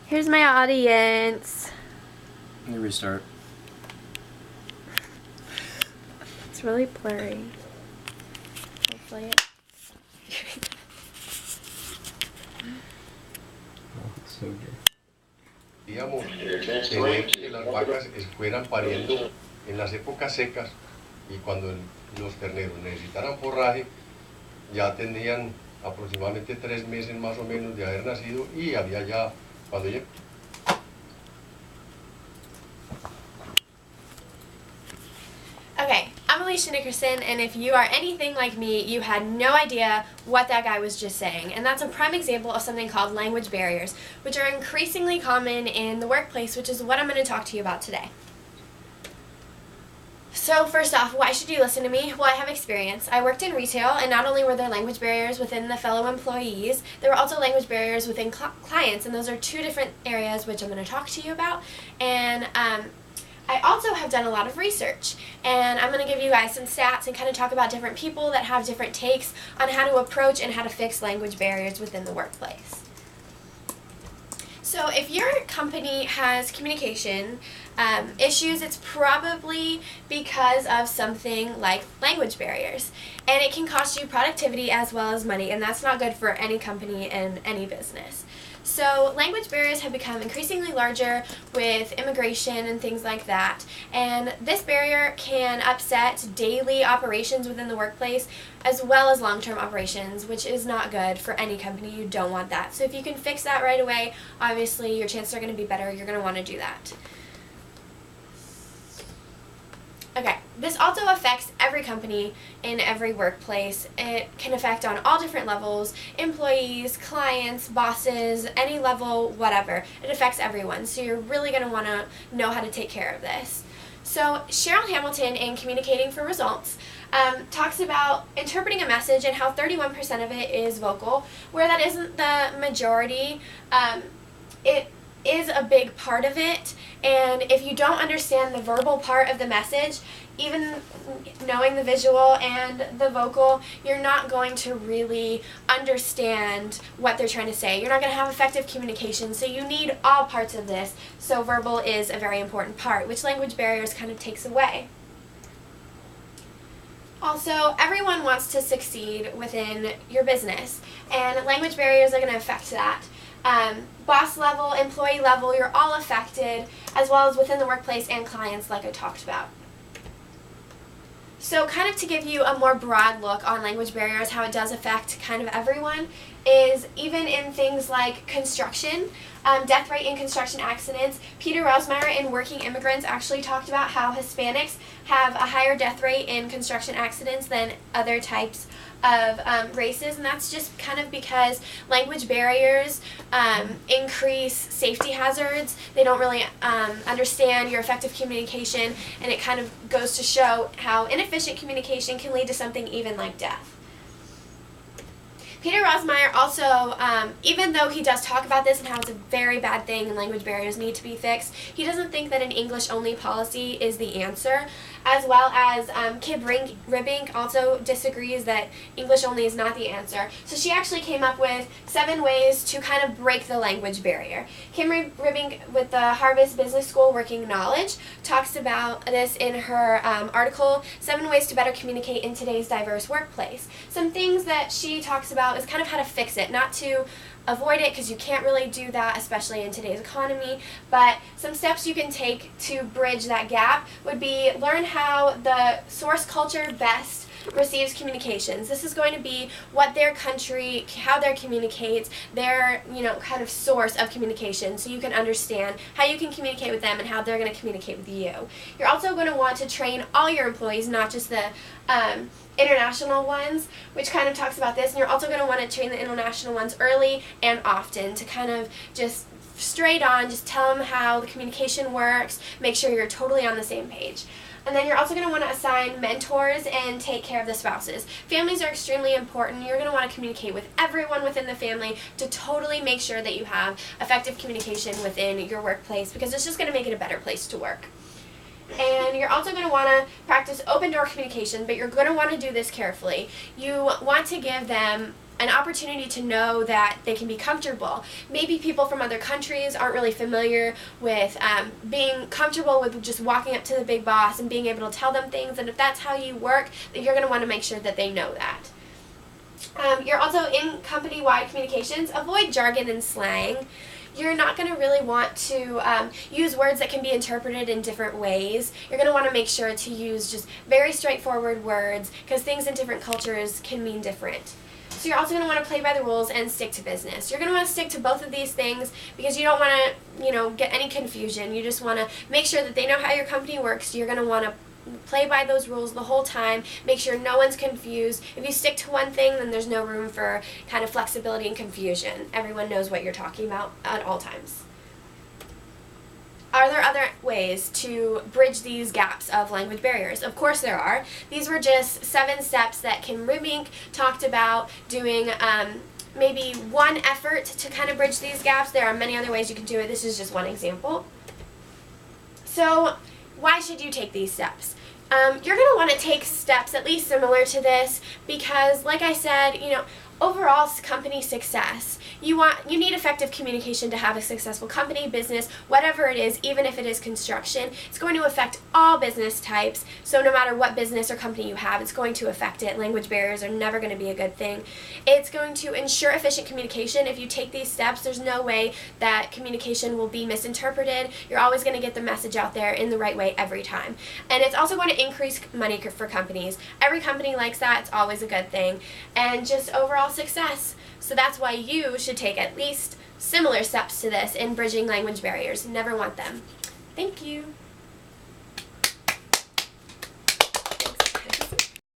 Here's my audience. Let me restart. It's really blurry. Hopefully it... So good. Digamos, tener que las vacas fueran pariendo en las épocas secas y cuando los terneros necesitaran forraje, ya tenían aproximadamente 3 meses más o menos de haber nacido y había ya, cuando ya... Okay, I'm Alicia Nickerson, and if you are anything like me, you had no idea what that guy was just saying. And that's a prime example of something called language barriers, which are increasingly common in the workplace, which is what I'm going to talk to you about today. So first off, why should you listen to me? Well, I have experience. I worked in retail, and not only were there language barriers within the fellow employees, there were also language barriers within clients, and those are two different areas which I'm going to talk to you about. And I also have done a lot of research, and I'm going to give you guys some stats and kind of talk about different people that have different takes on how to approach and how to fix language barriers within the workplace. So if your company has communication issues, it's probably because of something like language barriers. And it can cost you productivity as well as money, and that's not good for any company and any business. So language barriers have become increasingly larger with immigration and things like that. And this barrier can upset daily operations within the workplace as well as long-term operations, which is not good for any company. You don't want that. So if you can fix that right away, obviously your chances are going to be better. You're going to want to do that. Okay, this also affects every company in every workplace. It can affect on all different levels, employees, clients, bosses, any level, whatever. It affects everyone, so you're really going to want to know how to take care of this. So Cheryl Hamilton in Communicating for Results talks about interpreting a message and how 31% of it is vocal, where that isn't the majority. It is a big part of it, and if you don't understand the verbal part of the message, even knowing the visual and the vocal, you're not going to really understand what they're trying to say. You're not going to have effective communication, so you need all parts of this. So verbal is a very important part, which language barriers kind of takes away. Also, everyone wants to succeed within your business, and language barriers are going to affect that. Boss level, employee level, you're all affected, as well as within the workplace and clients like I talked about. So kind of to give you a more broad look on language barriers, how it does affect kind of everyone, is even in things like construction, death rate in construction accidents. Peter Rosmeyer in Working Immigrants actually talked about how Hispanics have a higher death rate in construction accidents than other types of races, and that's just kind of because language barriers increase safety hazards. They don't really understand your effective communication, and it kind of goes to show how inefficient communication can lead to something even like death. Peter Rosmeyer also, even though he does talk about this and how it's a very bad thing and language barriers need to be fixed, he doesn't think that an English-only policy is the answer, as well as Kim Ribbink also disagrees that English-only is not the answer. So she actually came up with 7 ways to kind of break the language barrier. Kim Ribbink with the Harvard Business School Working Knowledge talks about this in her article, 7 Ways to Better Communicate in Today's Diverse Workplace. Some things that she talks about is kind of how to fix it, not to avoid it because you can't really do that, especially in today's economy, but some steps you can take to bridge that gap would be learn how the source culture best receives communications. This is going to be what their country, how they communicate, their, kind of source of communication, so you can understand how you can communicate with them and how they're going to communicate with you. You're also going to want to train all your employees, not just the international ones, which kind of talks about this, and you're also going to want to train the international ones early and often to kind of just straight on, just tell them how the communication works, make sure you're totally on the same page. And then you're also going to want to assign mentors and take care of the spouses. Families are extremely important. You're going to want to communicate with everyone within the family to totally make sure that you have effective communication within your workplace, because it's just going to make it a better place to work. And you're also going to want to practice open door communication, but you're going to want to do this carefully. You want to give them an opportunity to know that they can be comfortable. Maybe people from other countries aren't really familiar with being comfortable with just walking up to the big boss and being able to tell them things, and if that's how you work, then you're going to want to make sure that they know that. You're also in company-wide communications. Avoid jargon and slang. You're not going to really want to use words that can be interpreted in different ways. You're going to want to make sure to use just very straightforward words, because things in different cultures can mean different. So you're also going to want to play by the rules and stick to business. You're going to want to stick to both of these things because you don't want to, get any confusion. You just want to make sure that they know how your company works. You're going to want to play by those rules the whole time. Make sure no one's confused. If you stick to one thing, then there's no room for kind of flexibility and confusion. Everyone knows what you're talking about at all times. Are there other ways to bridge these gaps of language barriers? Of course there are. These were just 7 steps that Kim Rubink talked about doing maybe one effort to kind of bridge these gaps. There are many other ways you can do it. This is just one example. So why should you take these steps? You're going to want to take steps at least similar to this because, like I said, overall company success, you need effective communication to have a successful company, business, whatever it is, even if it is construction. It's going to affect all business types, so no matter what business or company you have, it's going to affect it. Language barriers are never going to be a good thing. It's going to ensure efficient communication. If you take these steps, there's no way that communication will be misinterpreted. You're always going to get the message out there in the right way every time. And it's also going to increase money for companies. Every company likes that. It's always a good thing. And just overall success. So that's why you should take at least similar steps to this in bridging language barriers. Never want them. Thank you.